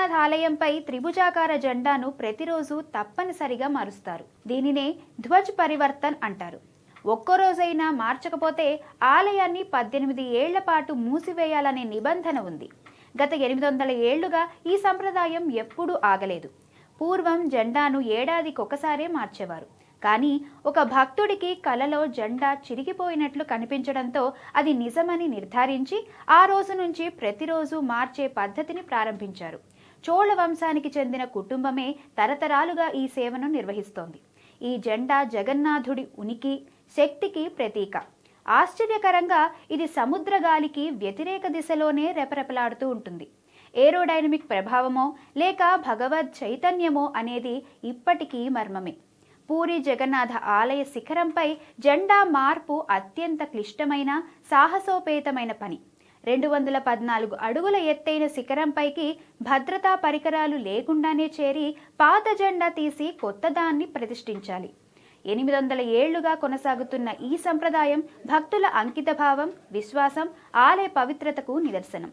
జగన్నాథ్ ఆలయంపై త్రిభుజాకార జెండాను ప్రతిరోజు తప్పనిసరిగా మారుస్తారు. దీనినే ధ్వజ్ పరివర్తన్ అంటారు. ఒక్కో రోజైనా మార్చకపోతే ఆలయాన్ని 18 ఏళ్ల పాటు మూసివేయాలనే నిబంధన ఉంది. గత 800 ఏళ్లుగా ఈ సంప్రదాయం ఎప్పుడూ ఆగలేదు. పూర్వం జెండాను ఏడాదికొకసారే మార్చేవారు. కానీ ఒక భక్తుడికి కలలో జెండా చిరిగిపోయినట్లు కనిపించడంతో అది నిజమని నిర్ధారించి ఆ రోజు నుంచి ప్రతిరోజు మార్చే పద్ధతిని ప్రారంభించారు. చోళ వంశానికి చెందిన కుటుంబమే తరతరాలుగా ఈ సేవను నిర్వహిస్తోంది. ఈ జెండా జగన్నాథుడి ఉనికి, శక్తికి ప్రతీక. ఆశ్చర్యకరంగా ఇది సముద్ర గాలికి వ్యతిరేక దిశలోనే రెపరెపలాడుతూ ఉంటుంది. ఏరోడైనమిక్ ప్రభావమో లేక భగవద్ చైతన్యమో అనేది ఇప్పటికీ మర్మమే. పూరి జగన్నాథ ఆలయ శిఖరంపై జెండా మార్పు అత్యంత క్లిష్టమైన, సాహసోపేతమైన పని. 214 అడుగుల ఎత్తైన శిఖరంపైకి భద్రతా పరికరాలు లేకుండానే చేరి పాత జెండా తీసి కొత్తదాన్ని ప్రతిష్ఠించాలి. 800 ఏళ్లుగా కొనసాగుతున్న ఈ సంప్రదాయం భక్తుల అంకితభావం, విశ్వాసం, ఆలయ పవిత్రతకు నిదర్శనం.